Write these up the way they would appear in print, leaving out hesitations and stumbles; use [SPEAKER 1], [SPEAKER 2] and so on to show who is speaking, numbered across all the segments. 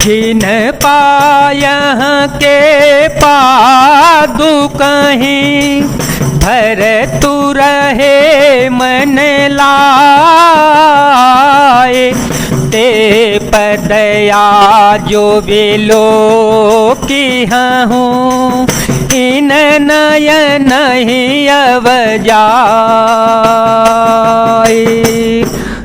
[SPEAKER 1] जिन पायह के पादु कहीं भर तू रहे मन लाए। ते पदया जो बिलो की हूँ इन नयन नहीं अब जाए।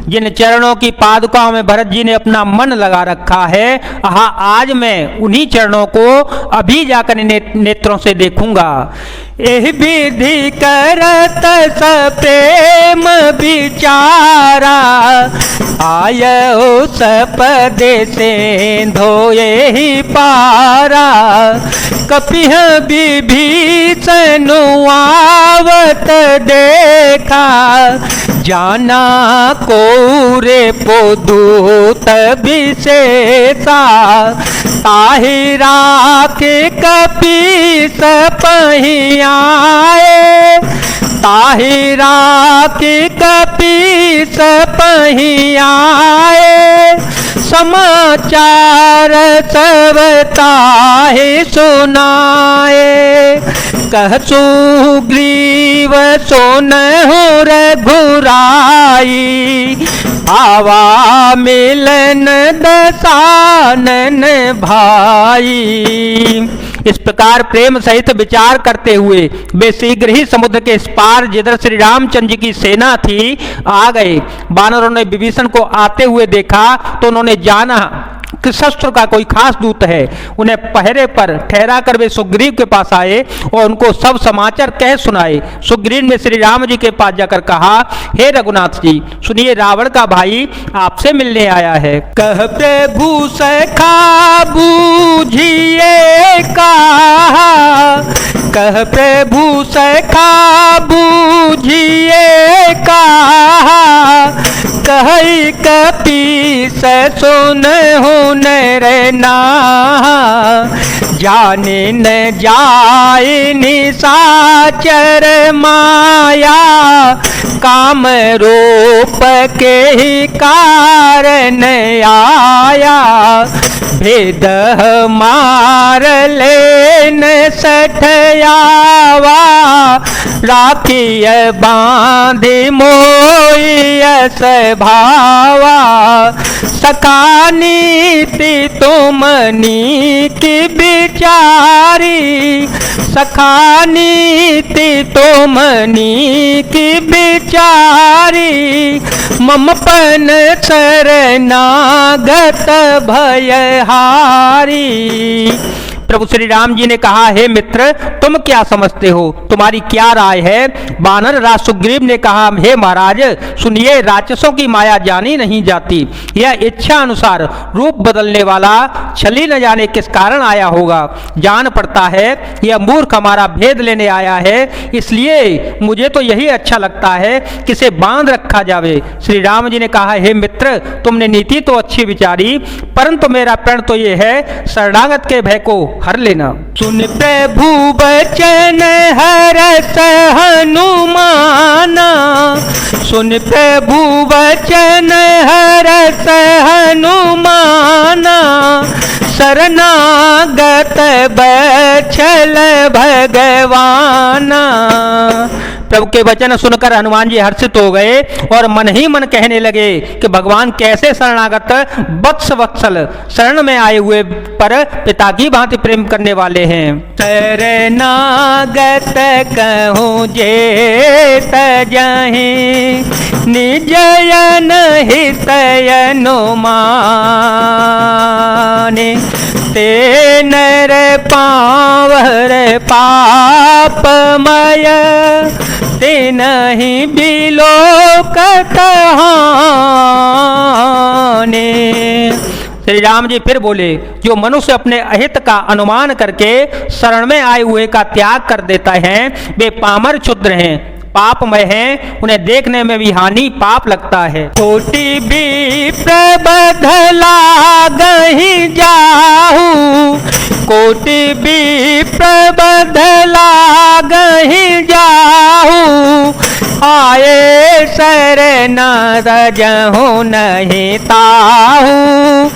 [SPEAKER 1] जिन चरणों की पादुकाओं में भरत जी ने अपना मन लगा रखा है, आज मैं उन्हीं चरणों को अभी जाकर नेत्रों से देखूंगा। एह विधि करत प्रेम विचारा आयो सपदे से धोए ही पारा। कपिह विभीषण आवत देखा जाना कौरे पोदूत विशेषा। ताहिरा के कपीस पहियाए ताहिरा के कपीस पहियाए। समाचार सब ताहि सुनाए कह सुग्रीव सुनहु रघुराई। आवा मिलन दसानन भाई। इस प्रकार प्रेम सहित विचार करते हुए वे शीघ्र ही समुद्र के इस पार जिधर श्री रामचंद्र जी की सेना थी आ गए। वानरों ने विभीषण को आते हुए देखा तो उन्होंने जाना कि शस्त्र का कोई खास दूत है। उन्हें पहरे पर ठहरा कर वे सुग्रीव के पास आए और उनको सब समाचार कह सुनाए। सुग्रीव ने श्री राम जी के पास जाकर कहा, हे रघुनाथ जी सुनिए, रावण का भाई आपसे मिलने आया है। कह प्रभु सखा बूझिए कहा कह प्रभु सखा बूझिए कहा। कहि कपीस सुनहु नर नाहा। जाने न जाए निशाचर माया। काम रूप के ही कारण आया। भेद मार लेन सठयावा। राखिय बांधि मोयस भावा। सखा नीति तुम नीति विचारी। सखा नीति तुम नीति विचारी। ममपन शरणागत भयहारी। प्रभु श्री राम जी ने कहा, हे मित्र तुम क्या समझते हो, तुम्हारी क्या राय है। वानर राज सुग्रीव ने कहा, हे महाराज सुनिए, राक्षसों की माया जानी नहीं जाती। यह इच्छा अनुसार रूप बदलने वाला छली न जाने किस कारण आया होगा। जान पड़ता है यह मूर्ख हमारा भेद लेने आया है, इसलिए मुझे तो यही अच्छा लगता है कि इसे बांध रखा जावे। श्री राम जी ने कहा, हे मित्र तुमने नीति तो अच्छी विचारी, परंतु मेरा प्रण तो ये है शरणागत के भय को हर लेना। सुन प्रभु बचन हरस हनुमाना। सुन प्रभु बचन हरस हनुमाना। शरणागत बछल भगवाना। प्रभु के वचन सुनकर हनुमान जी हर्षित हो गए और मन ही मन कहने लगे कि भगवान कैसे शरणागत वत्स वत्सल शरण में आए हुए पर पिता की भांति प्रेम करने वाले हैं। शरणागत कहूँ जे तजहि निजयन हितयनुमाने। ते नर पावर पापमय ते नहीं बिलोकत हानि। श्री राम जी फिर बोले, जो मनुष्य अपने अहित का अनुमान करके शरण में आए हुए का त्याग कर देता है वे पामर क्षुद्र हैं, पापमय हैं, उन्हें देखने में भी हानि पाप लगता है। कोटि विप्र बधला गहि जाहू। कोटि विप्र बधला गहि जाहू। आए शरण रजहु नहीं ताहू।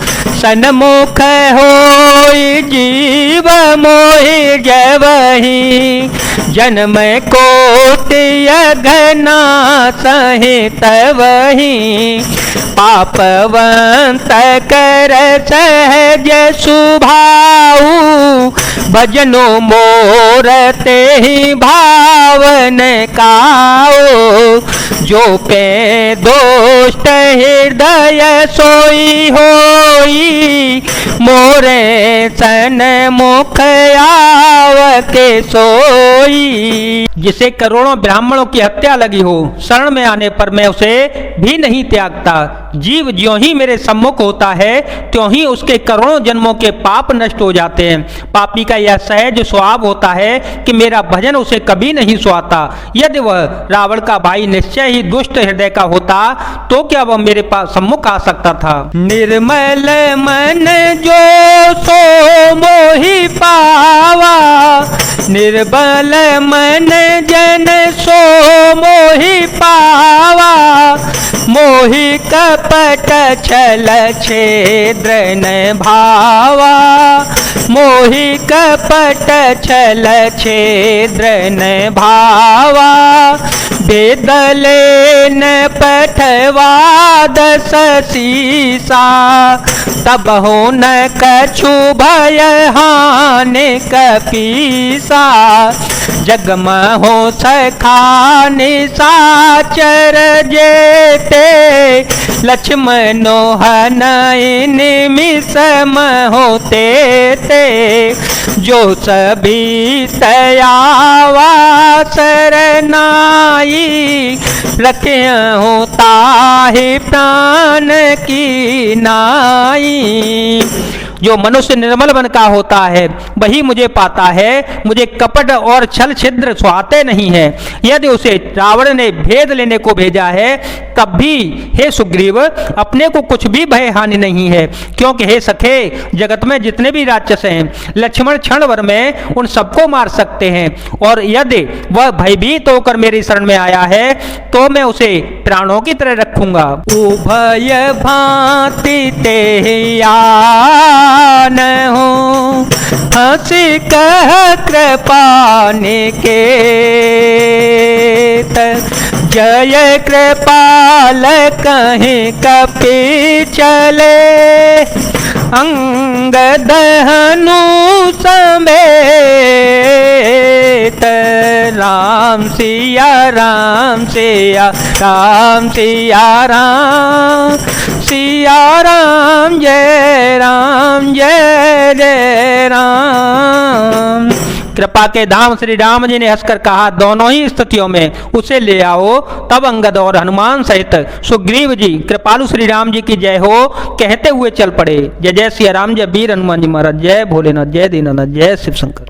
[SPEAKER 1] सन्मुख होई जीव मोहि जबहि, जन्म कोटि अघना सहि तबहि, पापवंत कर सहज सुभाऊ, भजनो मोर तेहि भावन काओ, जो पे दोष्ट हृदय सोई होई, मोरे सन मुख आव के सोई। जिसे करोड़ों ब्राह्मणों की हत्या लगी हो, शरण में आने पर मैं उसे भी नहीं त्यागता। जीव ज्यों ही मेरे सम्मुख होता है त्यों ही उसके करोड़ों जन्मों के पाप नष्ट हो जाते हैं। पापी का यह सहज स्वभाव होता है कि मेरा भजन उसे कभी नहीं सुहाता। यदि वह रावण का भाई निश्चय ही दुष्ट हृदय का होता तो क्या वह मेरे पास सम्मुख आ सकता था। निर्मल मन जो सो मोहि पावा, निर्बल मन जन सो मोहि पावा, मोहि कपट छल छेद्र न भावा, मोहि कपट छल छेद्र न भावा, बेदले न पठवा दस सीसा, तब हो न कछु भय हानि कपीसा, जगम हो सखा निशाचर जेते, लक्ष्मणो हनहि निमिष होते ते, जो सभी तयावा सरनाई, रखियहु ताहि प्राण की नाई। जो मनुष्य निर्मल मन का होता है वही मुझे पाता है, मुझे कपट और छल छिद्र सुहाते नहीं है। यदि उसे रावण ने भेद लेने को भेजा है तब भी हे सुग्रीव अपने को कुछ भी भय हानि नहीं है, क्योंकि हे सखे जगत में जितने भी राक्षस हैं लक्ष्मण क्षण भर में उन सबको मार सकते हैं, और यदि वह भयभीत होकर मेरी शरण में आया है तो मैं उसे प्राणों की तरह रखूंगा। उभय भांति ते न हो, हंसी कह कृपा निकेत, जय कृपाल कहीं कपि चले, अंगद हनु समेत, राम सिया राम सिया राम सिया राम, सिया राम जय जय राम। कृपा के धाम श्री राम जी ने हंसकर कहा, दोनों ही स्थितियों में उसे ले आओ। तब अंगद और हनुमान सहित सुग्रीव जी कृपालु श्री राम जी की जय हो कहते हुए चल पड़े। जय जय सिया राम, जय वीर हनुमान जी महाराज, जय भोलेनाथ, जय दीनानाथ, जय शिव शंकर।